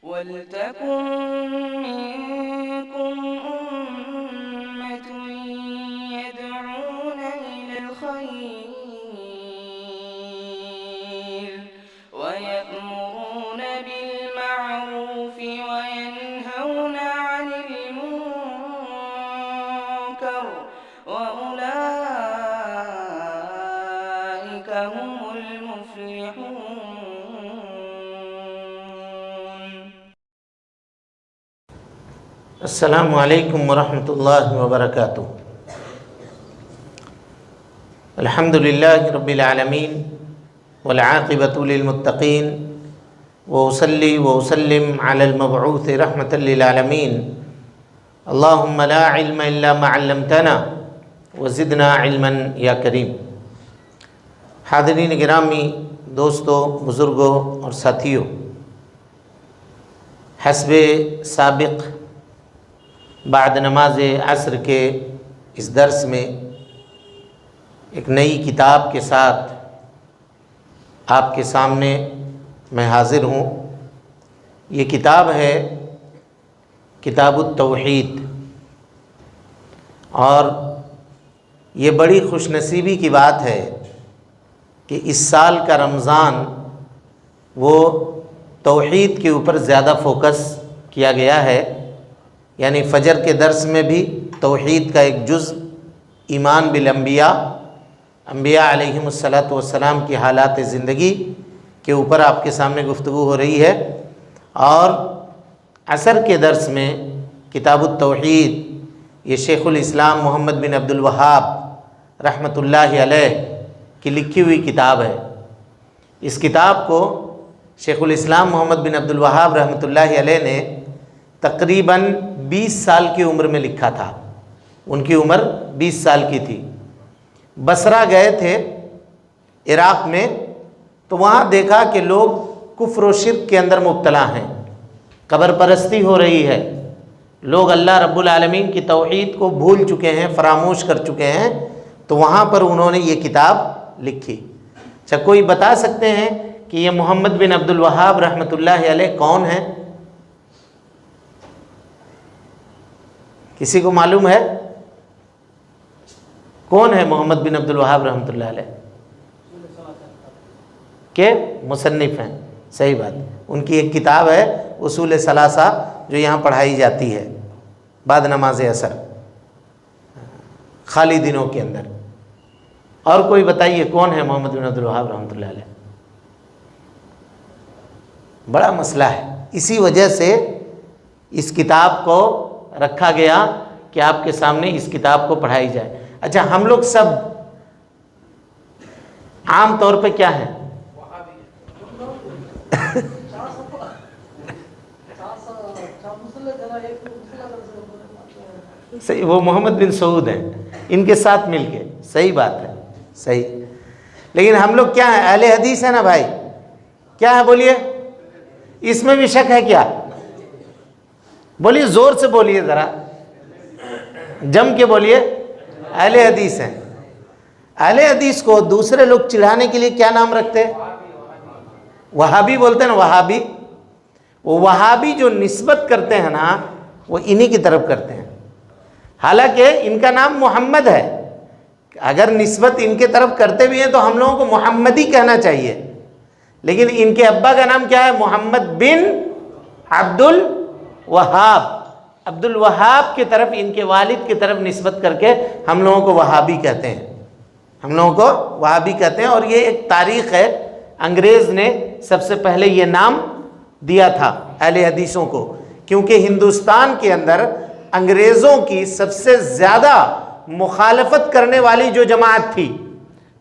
وَلْتَكُن مِّنكُمْ أُمَّةٌ يَدْعُونَ إِلَى الْخَيْرِ وَيَأْمُرُونَ بِالْمَعْرُوفِ وَيَنْهَوْنَ عَنِ الْمُنكَرِ وَأُولَٰئِكَ هُمُ الْمُفْلِحُونَ. السلام علیکم ورحمۃ اللہ وبرکاتہ. الحمد للہ رب العالمین والعاقبۃ للمتقین وأصلی وأسلم علی المبعوث رحمۃ للعالمین. اللہم لا علم الا ما علمتنا وزدنا علما یا کریم. حاضرین گرامی، دوستوں، بزرگوں اور ساتھیوں، حسب سابق بعد نماز عصر کے اس درس میں ایک نئی کتاب کے ساتھ آپ کے سامنے میں حاضر ہوں. یہ کتاب ہے کتاب التوحید، اور یہ بڑی خوش نصیبی کی بات ہے کہ اس سال کا رمضان وہ توحید کے اوپر زیادہ فوکس کیا گیا ہے. یعنی فجر کے درس میں بھی توحید کا ایک جزء، ایمان بالانبیاء، انبیاء علیہم السلام کی حالات زندگی کے اوپر آپ کے سامنے گفتگو ہو رہی ہے. اور عصر کے درس میں کتاب التوحید، یہ شیخ الاسلام محمد بن عبد الوہاب رحمۃ اللہ علیہ کی لکھی ہوئی کتاب ہے. اس کتاب کو شیخ الاسلام محمد بن عبد الوہاب رحمۃ اللہ علیہ نے تقریباً 20 سال کی عمر میں لکھا تھا. ان کی عمر 20 سال کی تھی. بصرہ گئے تھے عراق میں، تو وہاں دیکھا کہ لوگ کفر و شرک کے اندر مبتلا ہیں، قبر پرستی ہو رہی ہے، لوگ اللہ رب العالمین کی توحید کو بھول چکے ہیں، فراموش کر چکے ہیں. تو وہاں پر انہوں نے یہ کتاب لکھی. اچھا، کوئی بتا سکتے ہیں کہ یہ محمد بن عبد الوہاب رحمۃ اللہ علیہ کون ہیں؟ کسی کو معلوم ہے کون ہے محمد بن عبد الوہاب رحمۃ اللہ علیہ؟ کہ مصنف ہیں. صحیح بات. ان کی ایک کتاب ہے اصول ثلاثہ، جو یہاں پڑھائی جاتی ہے بعد نماز عصر خالی دنوں کے اندر. اور کوئی بتائیے کون ہے محمد بن عبد الوہاب رحمۃ اللہ علیہ؟ بڑا مسئلہ ہے، اسی وجہ سے اس کتاب کو رکھا گیا کہ آپ کے سامنے اس کتاب کو پڑھائی جائے. اچھا، ہم لوگ سب عام طور پہ کیا ہیں؟ صحیح، وہ محمد بن سعود ہیں، ان کے ساتھ مل کے. صحیح بات ہے، صحیح. لیکن ہم لوگ کیا ہیں؟ اہل حدیث ہیں نا بھائی. کیا ہے بولیے؟ اس میں بھی شک ہے کیا؟ بولیے، زور سے بولیے، ذرا جم کے بولیے. اہل حدیث ہیں. اہل حدیث کو دوسرے لوگ چڑھانے کے لیے کیا نام رکھتے ہیں؟ وہابی بولتے ہیں نا، وہابی. وہ وہابی جو نسبت کرتے ہیں نا، وہ انہی کی طرف کرتے ہیں. حالانکہ ان کا نام محمد ہے. اگر نسبت ان کے طرف کرتے بھی ہیں تو ہم لوگوں کو محمدی کہنا چاہیے. لیکن ان کے ابا کا نام کیا ہے؟ محمد بن عبد الوہاب. عبد الوہاب کی طرف، ان کے والد کی طرف نسبت کر کے ہم لوگوں کو وہابی کہتے ہیں. ہم لوگوں کو وہابی کہتے ہیں. اور یہ ایک تاریخ ہے، انگریز نے سب سے پہلے یہ نام دیا تھا اہل حدیثوں کو، کیونکہ ہندوستان کے اندر انگریزوں کی سب سے زیادہ مخالفت کرنے والی جو جماعت تھی،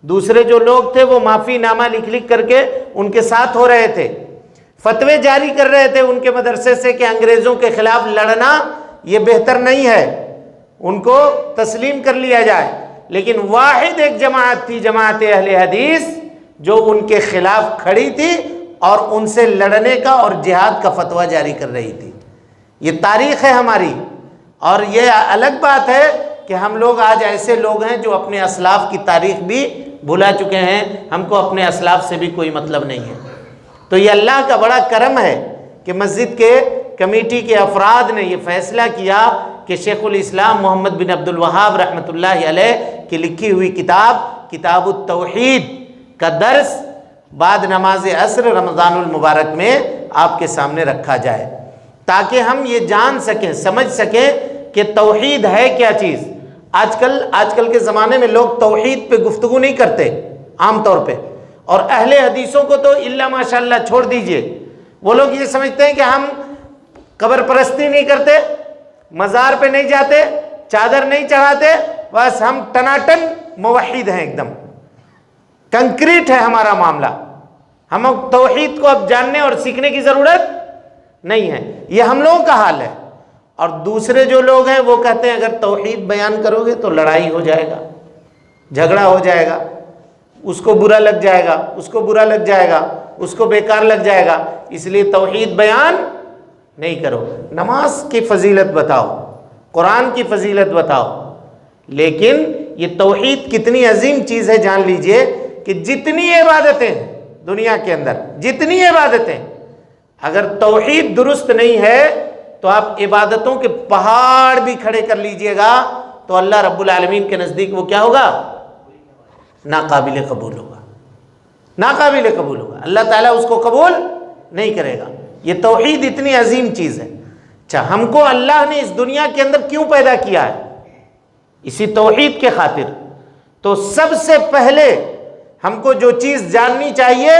دوسرے جو لوگ تھے وہ معافی نامہ لکھ کر کے ان کے ساتھ ہو رہے تھے، فتوے جاری کر رہے تھے ان کے مدرسے سے کہ انگریزوں کے خلاف لڑنا یہ بہتر نہیں ہے، ان کو تسلیم کر لیا جائے. لیکن واحد ایک جماعت تھی، جماعت اہل حدیث، جو ان کے خلاف کھڑی تھی اور ان سے لڑنے کا اور جہاد کا فتویٰ جاری کر رہی تھی. یہ تاریخ ہے ہماری. اور یہ الگ بات ہے کہ ہم لوگ آج ایسے لوگ ہیں جو اپنے اسلاف کی تاریخ بھی بھلا چکے ہیں. ہم کو اپنے اسلاف سے بھی کوئی مطلب نہیں ہے. تو یہ اللہ کا بڑا کرم ہے کہ مسجد کے کمیٹی کے افراد نے یہ فیصلہ کیا کہ شیخ الاسلام محمد بن عبد الوہاب رحمۃ اللہ علیہ کی لکھی ہوئی کتاب التوحید کا درس بعد نماز عصر رمضان المبارک میں آپ کے سامنے رکھا جائے، تاکہ ہم یہ جان سکیں، سمجھ سکیں کہ توحید ہے کیا چیز۔ آج کل کے زمانے میں لوگ توحید پہ گفتگو نہیں کرتے عام طور پہ، اور اہل حدیثوں کو تو الا ماشاء اللہ چھوڑ دیجئے، وہ لوگ یہ سمجھتے ہیں کہ ہم قبر پرستی نہیں کرتے، مزار پہ نہیں جاتے، چادر نہیں چڑھاتے، بس ہم ٹناٹن موحد ہیں، ایک دم کنکریٹ ہے ہمارا معاملہ، ہم توحید کو اب جاننے اور سیکھنے کی ضرورت نہیں ہے۔ یہ ہم لوگوں کا حال ہے۔ اور دوسرے جو لوگ ہیں وہ کہتے ہیں اگر توحید بیان کرو گے تو لڑائی ہو جائے گا، جھگڑا ہو جائے گا، اس کو برا لگ جائے گا، اس کو برا لگ جائے گا، اس کو بیکار لگ جائے گا، اس لیے توحید بیان نہیں کرو۔ نماز کی فضیلت بتاؤ، قرآن کی فضیلت بتاؤ، لیکن یہ توحید کتنی عظیم چیز ہے جان لیجئے کہ جتنی عبادتیں دنیا کے اندر، جتنی عبادتیں، اگر توحید درست نہیں ہے تو آپ عبادتوں کے پہاڑ بھی کھڑے کر لیجئے گا تو اللہ رب العالمین کے نزدیک وہ کیا ہوگا؟ ناقابل قبول ہوگا، ناقابل قبول ہوگا، اللہ تعالیٰ اس کو قبول نہیں کرے گا۔ یہ توحید اتنی عظیم چیز ہے۔ اچھا، ہم کو اللہ نے اس دنیا کے اندر کیوں پیدا کیا ہے؟ اسی توحید کے خاطر۔ تو سب سے پہلے ہم کو جو چیز جاننی چاہیے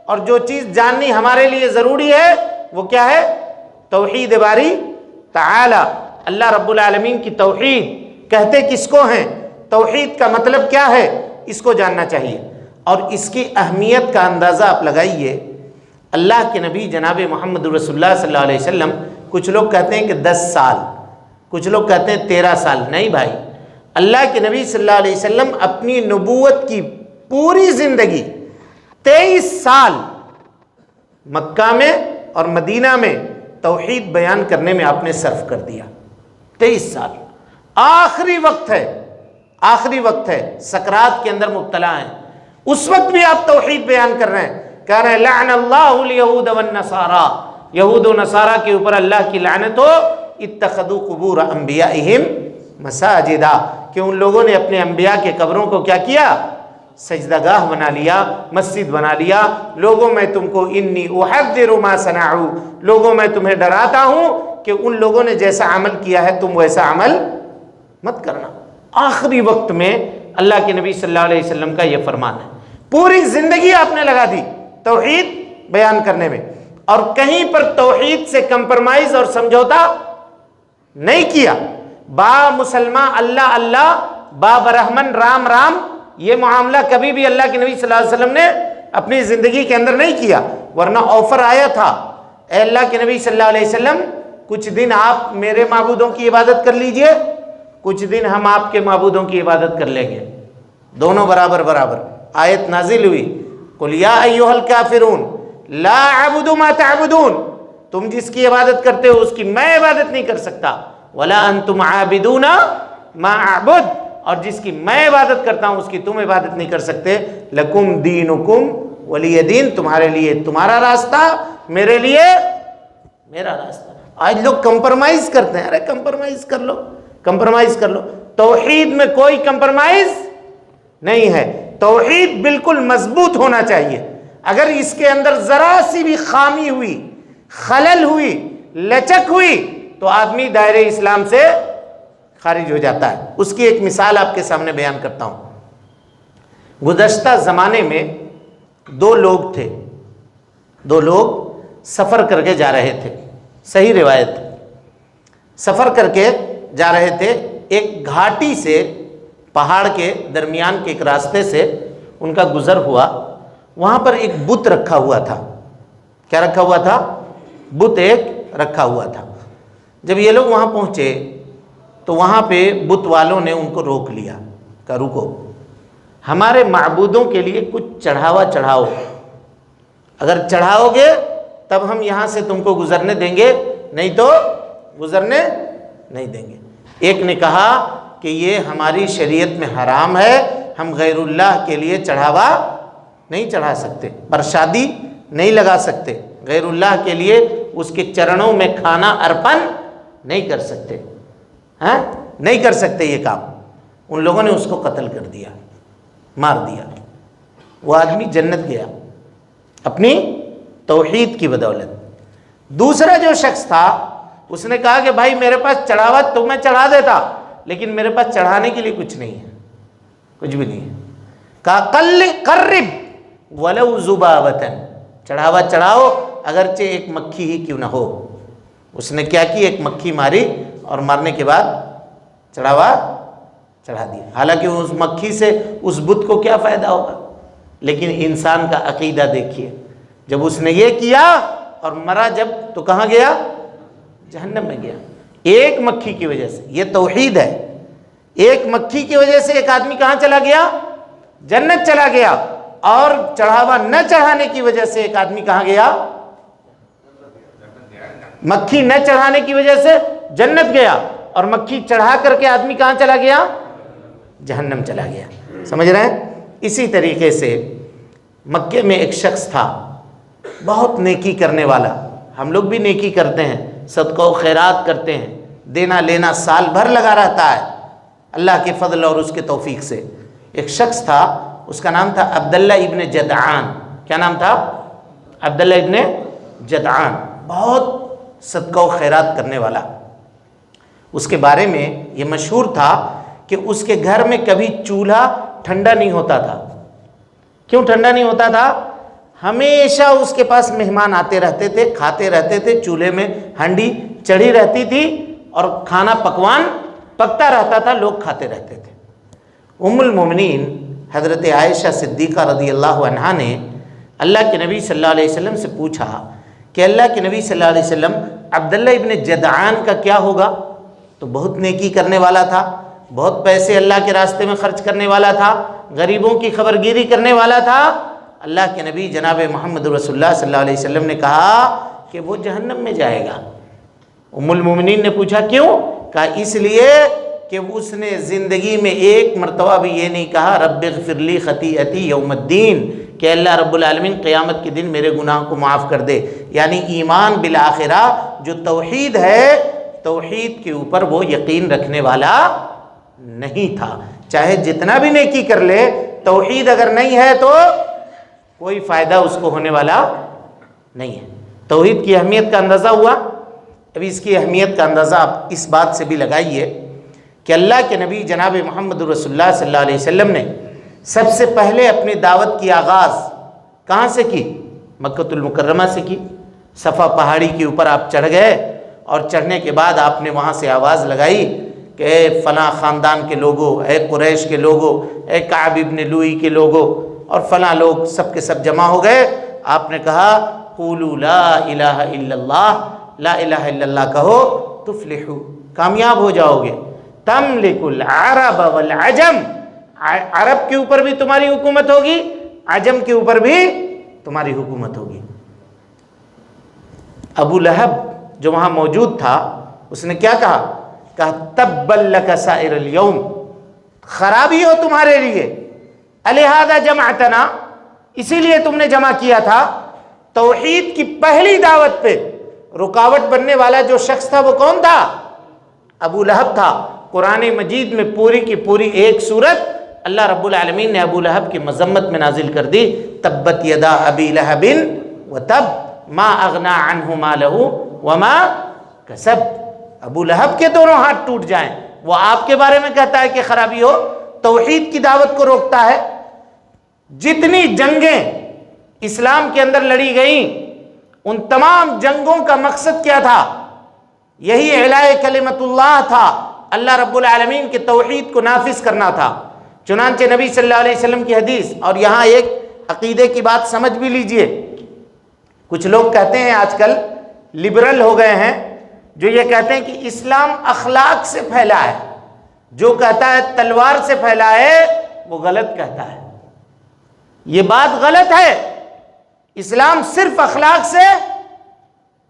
اور جو چیز جاننی ہمارے لیے ضروری ہے وہ کیا ہے؟ توحید باری تعالی، اللہ رب العالمین کی توحید کہتے کس کو ہیں، توحید کا مطلب کیا ہے، اس کو جاننا چاہیے۔ اور اس کی اہمیت کا اندازہ آپ لگائیے، اللہ کے نبی جناب محمد رسول اللہ صلی اللہ علیہ وسلم، کچھ لوگ کہتے ہیں کہ 10 سال، کچھ لوگ کہتے ہیں 13 سال، نہیں بھائی، اللہ کے نبی صلی اللہ علیہ وسلم اپنی نبوت کی پوری زندگی 23 سال مکہ میں اور مدینہ میں توحید بیان کرنے میں آپ نے صرف کر دیا۔ 23 سال، آخری وقت ہے، آخری وقت ہے، سکرات کے اندر مبتلا ہیں، اس وقت بھی آپ توحید بیان کر رہے ہیں، کہہ رہے ہیں لعن اللہ الیہود والنصارى، یہود و نصارہ کے اوپر اللہ کی لعنت ہو، اتخذوا قبور انبیائہم مساجدا، کہ ان لوگوں نے اپنے انبیاء کے قبروں کو کیا کیا؟ سجدہ گاہ بنا لیا، مسجد بنا لیا۔ لوگوں میں تم کو انی احذر ما صنعوا، لوگوں میں تمہیں ڈراتا ہوں کہ ان لوگوں نے جیسا عمل کیا ہے تم ویسا عمل مت کرنا۔ آخری وقت میں اللہ کے نبی صلی اللہ علیہ وسلم کا یہ فرمان ہے، پوری زندگی آپ نے لگا دی توحید بیان کرنے میں، اور کہیں پر توحید سے کمپرمائز اور سمجھوتا نہیں کیا۔ با مسلمان اللہ اللہ، با برہمن رام رام، یہ معاملہ کبھی بھی اللہ کے نبی صلی اللہ علیہ وسلم نے اپنی زندگی کے اندر نہیں کیا، ورنہ آفر آیا تھا، اے اللہ کے نبی صلی اللہ علیہ وسلم کچھ دن آپ میرے معبودوں کی عبادت کر لیجئے، کچھ دن ہم آپ کے معبودوں کی عبادت کر لیں گے، دونوں برابر برابر۔ آیت نازل ہوئی، قل یا ایھا الکافرون لا اعبد ما تعبدون، تم جس کی عبادت کرتے ہو اس کی میں عبادت نہیں کر سکتا، ولا انتم عابدون ما اعبد، اور جس کی میں عبادت کرتا ہوں اس کی تم عبادت نہیں کر سکتے، لکم دینکم ولی دین، تمہارے لیے تمہارا راستہ، میرے لیے میرا راستہ۔ آج لوگ کمپرمائز کرتے ہیں، ارے کمپرمائز کر لو، کمپرمائز کر لو، توحید میں کوئی کمپرمائز نہیں ہے، توحید بالکل مضبوط ہونا چاہیے۔ اگر اس کے اندر ذرا سی بھی خامی ہوئی، خلل ہوئی، لچک ہوئی تو آدمی دائرے اسلام سے خارج ہو جاتا ہے۔ اس کی ایک مثال آپ کے سامنے بیان کرتا ہوں۔ گزشتہ زمانے میں 2 لوگ تھے، 2 لوگ سفر کر کے جا رہے تھے، صحیح روایت، سفر کر کے جا رہے تھے، ایک گھاٹی سے، پہاڑ کے درمیان کے ایک راستے سے ان کا گزر ہوا، وہاں پر ایک بت رکھا ہوا تھا۔ کیا رکھا ہوا تھا؟ بت ایک رکھا ہوا تھا۔ جب یہ لوگ وہاں پہنچے تو وہاں پہ بت والوں نے ان کو روک لیا، کہا رکو، ہمارے معبودوں کے لیے کچھ چڑھاوا چڑھاؤ، اگر چڑھاؤ گے تب ہم یہاں سے تم کو گزرنے دیں گے، نہیں تو گزرنے نہیں دیں گے۔ ایک نے کہا کہ یہ ہماری شریعت میں حرام ہے، ہم غیر اللہ کے لیے چڑھاوا نہیں چڑھا سکتے، پرشادی نہیں لگا سکتے، غیر اللہ کے لیے اس کے چرنوں میں کھانا ارپن نہیں کر سکتے، ہاں نہیں کر سکتے یہ کام. ان لوگوں نے اس کو قتل کر دیا، مار دیا. وہ آدمی جنت گیا اپنی توحید کی بدولت. دوسرا جو شخص تھا اس نے کہا کہ بھائی میرے پاس چڑھاوا تو میں چڑھا دیتا، لیکن میرے پاس چڑھانے کے لیے کچھ نہیں ہے، کچھ بھی نہیں ہے. کہا قرب ولو ذبابۃ، چڑھاوا چڑھاؤ اگرچہ ایک مکھی ہی کیوں نہ ہو. اس نے کیا کی، ایک مکھی ماری اور مارنے کے بعد چڑھاوا چڑھا دیا. حالانکہ اس مکھی سے اس بت کو کیا فائدہ ہوگا، لیکن انسان کا عقیدہ دیکھیے. جب اس نے یہ کیا اور مرا جب، تو کہاں گیا؟ جہنم میں گیا. ایک مکھی کی وجہ سے. یہ توحید ہے. ایک مکھی کی وجہ سے ایک آدمی کہاں چلا گیا؟ جنت چلا گیا. اور چڑھاوا نہ چڑھانے کی وجہ سے ایک آدمی کہاں گیا؟ مکھی نہ چڑھانے کی وجہ سے جنت گیا، اور مکھی چڑھا کر کے آدمی کہاں چلا گیا؟ جہنم چلا گیا. سمجھ رہے ہیں؟ اسی طریقے سے مکے میں ایک شخص تھا بہت نیکی کرنے والا. ہم لوگ بھی نیکی کرتے ہیں، صدقہ و خیرات کرتے ہیں، دینا لینا سال بھر لگا رہتا ہے اللہ کے فضل اور اس کے توفیق سے. ایک شخص تھا، اس کا نام تھا عبداللہ ابن جدعان. کیا نام تھا؟ عبداللہ ابن جدعان. بہت صدقہ و خیرات کرنے والا. اس کے بارے میں یہ مشہور تھا کہ اس کے گھر میں کبھی چولہا ٹھنڈا نہیں ہوتا تھا. کیوں ٹھنڈا نہیں ہوتا تھا؟ ہمیشہ اس کے پاس مہمان آتے رہتے تھے، کھاتے رہتے تھے، چولہے میں ہنڈی چڑھی رہتی تھی اور کھانا پکوان پکتا رہتا تھا، لوگ کھاتے رہتے تھے. ام المومنین حضرت عائشہ صدیقہ رضی اللہ عنہا نے اللہ کے نبی صلی اللہ علیہ وسلم سے پوچھا کہ اللہ کے نبی صلی اللہ علیہ وسلم عبداللہ ابن جدعان کا کیا ہوگا؟ تو بہت نیکی کرنے والا تھا، بہت پیسے اللہ کے راستے میں خرچ کرنے والا تھا، غریبوں کی خبرگیری کرنے والا تھا. اللہ کے نبی جناب محمد رسول اللہ صلی اللہ علیہ وسلم نے کہا کہ وہ جہنم میں جائے گا. ام المومنین نے پوچھا کیوں؟ کہا اس لیے کہ اس نے زندگی میں ایک مرتبہ بھی یہ نہیں کہا رب اغفر لی خطیئتی یوم الدین، کہ اللہ رب العالمین قیامت کے دن میرے گناہ کو معاف کر دے. یعنی ایمان بالآخرہ جو توحید ہے، توحید کے اوپر وہ یقین رکھنے والا نہیں تھا. چاہے جتنا بھی نیکی کر لے، توحید اگر نہیں ہے تو کوئی فائدہ اس کو ہونے والا نہیں ہے. توحید کی اہمیت کا اندازہ ہوا. ابھی اس کی اہمیت کا اندازہ آپ اس بات سے بھی لگائیے کہ اللہ کے نبی جناب محمد رسول اللہ صلی اللہ علیہ وسلم نے سب سے پہلے اپنی دعوت کی آغاز کہاں سے کی؟ مکہ المکرمہ سے کی. صفا پہاڑی کے اوپر آپ چڑھ گئے اور چڑھنے کے بعد آپ نے وہاں سے آواز لگائی کہ اے فلاں خاندان کے لوگوں، اے قریش کے لوگوں، اے کعب ابن لوئی کے لوگوں، اور فلاں لوگ سب کے سب جمع ہو گئے. آپ نے کہا قولوا لا الہ الا اللہ، لا الہ الا اللہ کہو تفلحوا، کامیاب ہو جاؤ گے. تملک العرب والعجم، عرب کے اوپر بھی تمہاری حکومت ہوگی، عجم کے اوپر بھی تمہاری حکومت ہوگی. ابو لہب جو وہاں موجود تھا، اس نے کیا کہا؟ کہا تبا لک سائر الیوم، خرابی ہو تمہارے لیے، الہذا جمعتنا، اسی لیے تم نے جمع کیا تھا. توحید کی پہلی دعوت پہ رکاوٹ بننے والا جو شخص تھا وہ کون تھا؟ ابو لہب تھا. قرآن مجید میں پوری کی پوری ایک سورت اللہ رب العالمین نے ابو لہب کی مذمت میں نازل کر دی. تبت یدا ابی لہب وتب ما اغنا عنہ مالہ وما کسب. ابو لہب کے دونوں ہاتھ ٹوٹ جائیں، وہ آپ کے بارے میں کہتا ہے کہ خرابی ہو، توحید کی دعوت کو روکتا ہے. جتنی جنگیں اسلام کے اندر لڑی گئیں، ان تمام جنگوں کا مقصد کیا تھا؟ یہی اعلاء کلمت اللہ تھا، اللہ رب العالمین کے توحید کو نافذ کرنا تھا. چنانچہ نبی صلی اللہ علیہ وسلم کی حدیث، اور یہاں ایک عقیدے کی بات سمجھ بھی لیجئے. کچھ لوگ کہتے ہیں آج کل لبرل ہو گئے ہیں، جو یہ کہتے ہیں کہ اسلام اخلاق سے پھیلا ہے. جو کہتا ہے تلوار سے پھیلا ہے وہ غلط کہتا ہے. یہ بات غلط ہے. اسلام صرف اخلاق سے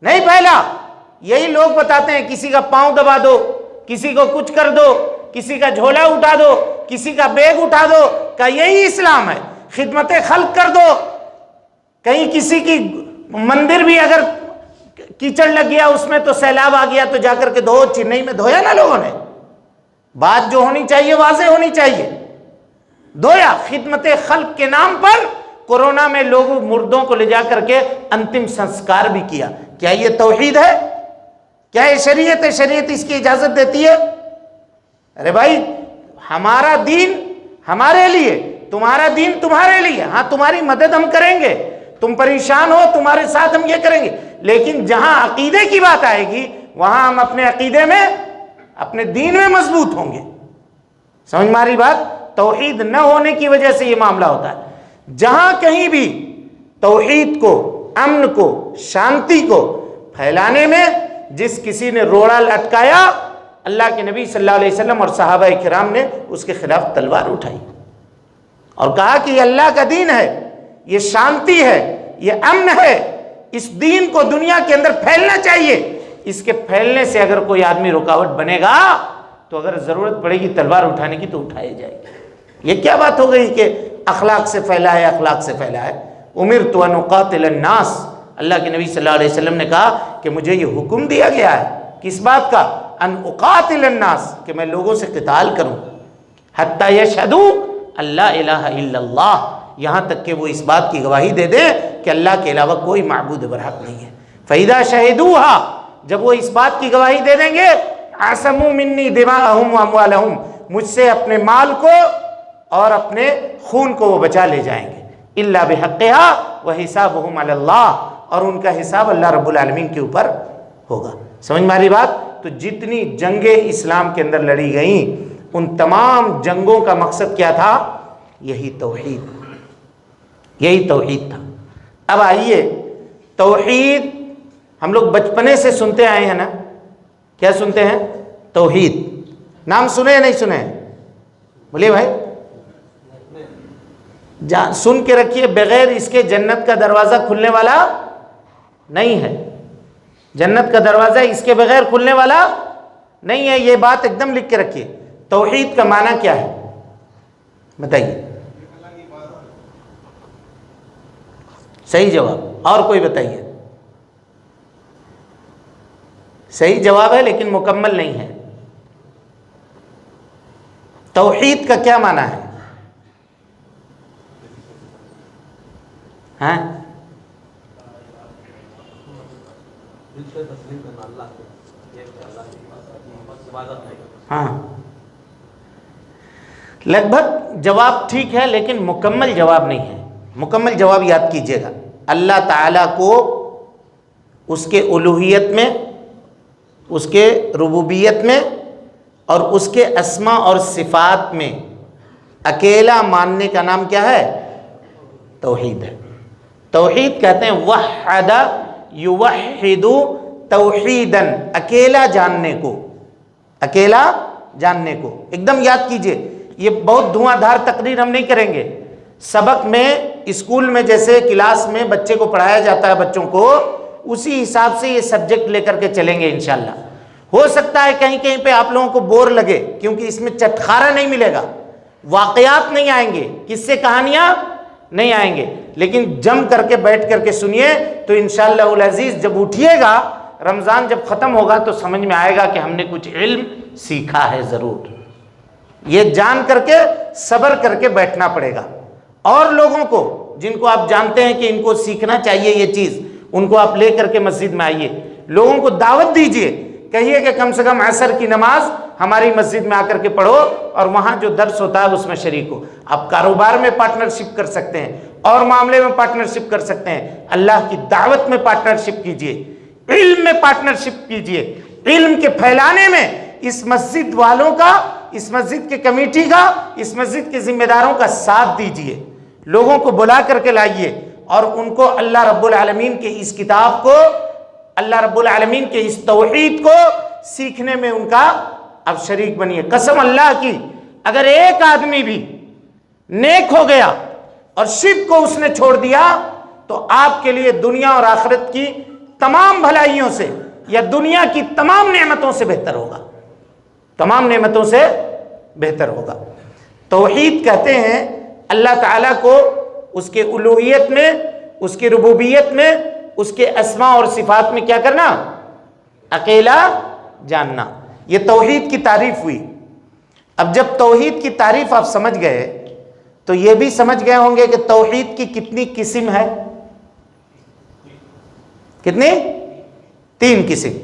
نہیں پھیلا. یہی لوگ بتاتے ہیں کسی کا پاؤں دبا دو، کسی کو کچھ کر دو، کسی کا جھولا اٹھا دو، کسی کا بیگ اٹھا دو، کہ یہی اسلام ہے. خدمت خلق کر دو. کہیں کسی کی مندر بھی اگر کیچڑ لگ گیا اس میں تو سیلاب آ گیا تو جا کر کے دھو، چنئی میں دھویا نا لوگوں نے؟ بات جو ہونی چاہیے واضح ہونی چاہیے، دھویا۔ خدمت خلق کے نام پر کورونا میں لوگوں مردوں کو لے جا کر کے انتم سنسکار بھی کیا۔ کیا یہ توحید ہے؟ کیا یہ شریعت ہے؟ شریعت اس کی اجازت دیتی ہے؟ ارے بھائی، ہمارا دین ہمارے لیے، تمہارا دین تمہارے لیے۔ ہاں تمہاری مدد ہم کریں گے، تم پریشان ہو تمہارے ساتھ ہم یہ کریں گے، لیکن جہاں عقیدے کی بات آئے گی وہاں ہم اپنے عقیدے میں، اپنے دین میں مضبوط ہوں گے۔ سمجھ ماری بات؟ توحید نہ ہونے کی وجہ سے یہ معاملہ ہوتا ہے۔ جہاں کہیں بھی توحید کو، امن کو، شانتی کو پھیلانے میں جس کسی نے روڑا لٹکایا، اللہ کے نبی صلی اللہ علیہ وسلم اور صحابہ کرام نے اس کے خلاف تلوار اٹھائی اور کہا کہ یہ اللہ کا دین ہے، یہ شانتی ہے، یہ امن ہے، اس دین کو دنیا کے اندر پھیلنا چاہیے۔ اس کے پھیلنے سے اگر کوئی آدمی رکاوٹ بنے گا تو اگر ضرورت پڑے گی تلوار اٹھانے کی تو اٹھائی جائے گی۔ یہ کیا بات ہو گئی کہ اخلاق سے پھیلا ہے، اخلاق سے پھیلا ہے؟ امرت ان اقاتل الناس، اللہ کے نبی صلی اللہ علیہ وسلم نے کہا کہ مجھے یہ حکم دیا گیا ہے، کس بات کا؟ ان اقاتل الناس، کہ میں لوگوں سے قتال کروں، حتی یشہدوا اللہ الہ الا اللہ، یہاں تک کہ وہ اس بات کی گواہی دے دیں کہ اللہ کے علاوہ کوئی معبود برحق نہیں ہے۔ فَإِذَا شَهِدُوهَا، جب وہ اس بات کی گواہی دے دیں گے، عَصَمُوا مِنِّي دِمَاءَهُمْ وَأَمْوَالَهُمْ، مجھ سے اپنے مال کو اور اپنے خون کو وہ بچا لے جائیں گے، إِلَّا بِحَقِّهَا وَحِسَابُهُمْ عَلَى اللَّهِ، اور ان کا حساب اللہ رب العالمین کے اوپر ہوگا۔ سمجھ ماری بات؟ تو جتنی جنگیں اسلام کے اندر لڑی گئیں ان تمام جنگوں کا مقصد کیا تھا؟ یہی توحید، یہی توحید تھا۔ اب آئیے، توحید ہم لوگ بچپنے سے سنتے آئے ہیں نا، کیا سنتے ہیں؟ توحید۔ نام سنے یا نہیں سنے؟ بولیے بھائی، سن کے رکھیے، بغیر اس کے جنت کا دروازہ کھلنے والا نہیں ہے، جنت کا دروازہ اس کے بغیر کھلنے والا نہیں ہے، یہ بات ایک دم لکھ کے رکھیے۔ توحید کا معنی کیا ہے بتائیے؟ صحیح جواب، اور کوئی بتائیے؟ صحیح جواب ہے لیکن مکمل نہیں ہے۔ توحید کا کیا معنی ہے؟ ہاں ہاں، لگ بھگ جواب ٹھیک ہے لیکن مکمل جواب نہیں ہے۔ مکمل جواب یاد کیجئے گا، اللہ تعالیٰ کو اس کے الوہیت میں، اس کے ربوبیت میں اور اس کے اسماء اور صفات میں اکیلا ماننے کا نام کیا ہے؟ توحید ہے۔ توحید کہتے ہیں وحد یوحد توحیدن، اکیلا جاننے کو، اکیلا جاننے کو۔ ایک دم یاد کیجئے، یہ بہت دھواں دھار تقریر ہم نہیں کریں گے۔ سبق میں، اسکول میں جیسے کلاس میں بچے کو پڑھایا جاتا ہے بچوں کو، اسی حساب سے یہ سبجیکٹ لے کر کے چلیں گے انشاءاللہ۔ ہو سکتا ہے کہیں کہیں پہ آپ لوگوں کو بور لگے، کیونکہ اس میں چٹخارا نہیں ملے گا، واقعات نہیں آئیں گے، قصے کہانیاں نہیں آئیں گے، لیکن جم کر کے بیٹھ کر کے سنیے تو انشاءاللہ العزیز جب اٹھیے گا، رمضان جب ختم ہوگا تو سمجھ میں آئے گا کہ ہم نے کچھ علم سیکھا ہے ضرور۔ یہ جان کر کے صبر کر کے بیٹھنا پڑے گا۔ اور لوگوں کو جن کو آپ جانتے ہیں کہ ان کو سیکھنا چاہیے یہ چیز، ان کو آپ لے کر کے مسجد میں آئیے، لوگوں کو دعوت دیجئے، کہیے کہ کم سے کم عصر کی نماز ہماری مسجد میں آ کر کے پڑھو اور وہاں جو درس ہوتا ہے اس میں شریک ہو۔ آپ کاروبار میں پارٹنرشپ کر سکتے ہیں اور معاملے میں پارٹنرشپ کر سکتے ہیں، اللہ کی دعوت میں پارٹنرشپ کیجئے، علم میں پارٹنرشپ کیجئے، علم کے پھیلانے میں اس مسجد والوں کا، اس مسجد کے کمیٹی کا، اس مسجد کے ذمہ داروں کا ساتھ دیجئے، لوگوں کو بلا کر کے لائیے اور ان کو اللہ رب العالمین کے اس کتاب کو، اللہ رب العالمین کے اس توحید کو سیکھنے میں ان کا اب شریک بنیے۔ قسم اللہ کی، اگر ایک آدمی بھی نیک ہو گیا اور شرک کو اس نے چھوڑ دیا تو آپ کے لیے دنیا اور آخرت کی تمام بھلائیوں سے یا دنیا کی تمام نعمتوں سے بہتر ہوگا، تمام نعمتوں سے بہتر ہوگا۔ توحید کہتے ہیں اللہ تعالیٰ کو اس کے الوہیت میں، اس کی ربوبیت میں اس کے اسماء اور صفات میں کیا کرنا؟ اکیلا جاننا. یہ توحید کی تعریف ہوئی. اب جب توحید کی تعریف آپ سمجھ گئے تو یہ بھی سمجھ گئے ہوں گے کہ توحید کی کتنی قسم ہے؟ کتنی؟ 3 قسم.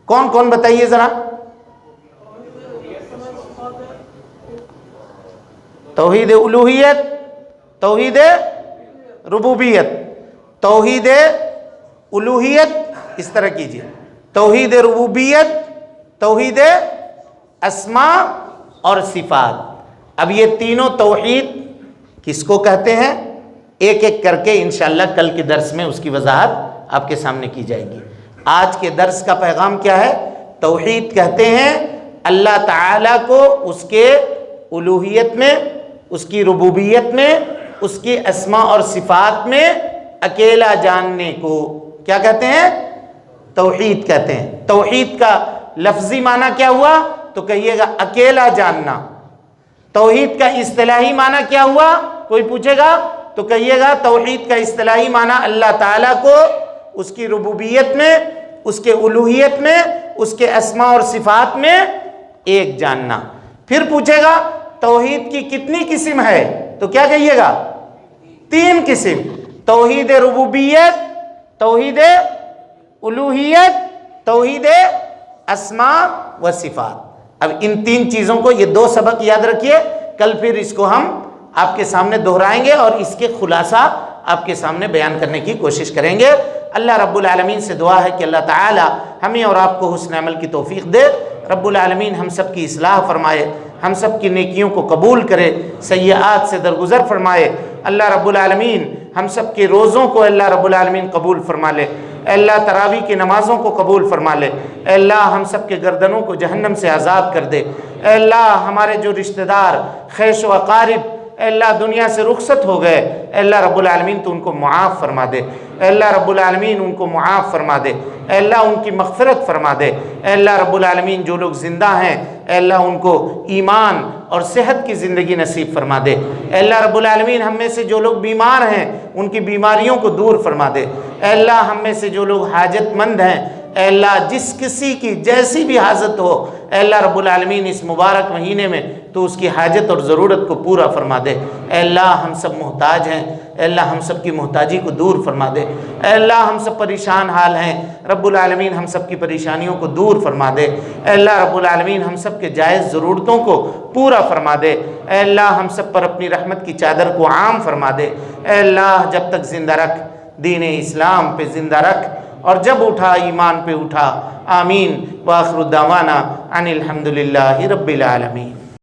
کون کون بتائیے ذرا. توحید الوہیت، توحید ربوبیت. توحید الوہیت اس طرح کیجئے، توحید ربوبیت، توحید اسماء اور صفات. اب یہ تینوں توحید کس کو کہتے ہیں؟ ایک ایک کر کے انشاءاللہ کل کے درس میں اس کی وضاحت آپ کے سامنے کی جائے گی. آج کے درس کا پیغام کیا ہے؟ توحید کہتے ہیں اللہ تعالیٰ کو اس کے الوہیت میں، اس کی ربوبیت میں، اس کی اسماء اور صفات میں اکیلا جاننے کو کیا کہتے ہیں؟ توحید کہتے ہیں. توحید کا لفظی معنی کیا ہوا؟ تو کہیے گا اکیلا جاننا. توحید کا اصطلاحی معنی کیا ہوا؟ کوئی پوچھے گا تو کہیے گا توحید کا اصطلاحی معنی اللہ تعالیٰ کو اس کی ربوبیت میں، اس کے الوہیت میں، اس کے اسماء اور صفات میں ایک جاننا. پھر پوچھے گا توحید کی کتنی قسم ہے؟ تو کیا کہیے گا؟ 3 قسم. توحید ربوبیت، توحید الوہیت، توحید اسماء و صفات. اب ان 3 چیزوں کو، یہ 2 سبق یاد رکھیے. کل پھر اس کو ہم آپ کے سامنے دہرائیں گے اور اس کے خلاصہ آپ کے سامنے بیان کرنے کی کوشش کریں گے. اللہ رب العالمین سے دعا ہے کہ اللہ تعالی ہمیں اور آپ کو حسن عمل کی توفیق دے. رب العالمین ہم سب کی اصلاح فرمائے، ہم سب کی نیکیوں کو قبول کرے، سیئات سے درگزر فرمائے. اللہ رب العالمین ہم سب کے روزوں کو اللہ رب العالمین قبول فرما لے. اے اللہ تراویح کی نمازوں کو قبول فرما لے. اے اللہ ہم سب کے گردنوں کو جہنم سے آزاد کر دے. اے اللہ ہمارے جو رشتہ دار، خیش و اقارب اے اللہ دنیا سے رخصت ہو گئے، اے اللہ رب العالمین تو ان کو معاف فرما دے. اے اللہ رب العالمین ان کو معاف فرما دے. اے اللہ ان کی مغفرت فرما دے. اے اللہ رب العالمین جو لوگ زندہ ہیں اے اللہ ان کو ایمان اور صحت کی زندگی نصیب فرما دے. اے اللہ رب العالمین ہم میں سے جو لوگ بیمار ہیں ان کی بیماریوں کو دور فرما دے. اے اللہ ہم میں سے جو لوگ حاجت مند ہیں اے اللہ جس کسی کی جیسی بھی حاجت ہو اے اللہ رب العالمین اس مبارک مہینے میں تو اس کی حاجت اور ضرورت کو پورا فرما دے. اے اللہ ہم سب محتاج ہیں، اے اللہ ہم سب کی محتاجی کو دور فرما دے. اے اللہ ہم سب پریشان حال ہیں، رب العالمین ہم سب کی پریشانیوں کو دور فرما دے. اے اللہ رب العالمین ہم سب کے جائز ضرورتوں کو پورا فرما دے. اے اللہ ہم سب پر اپنی رحمت کی چادر کو عام فرما دے. اے اللہ جب تک زندہ رکھ، دین اسلام پہ زندہ رکھ، اور جب اٹھا ایمان پہ اٹھا. آمین. وآخر دعوانا ان الحمدللہ رب العالمین.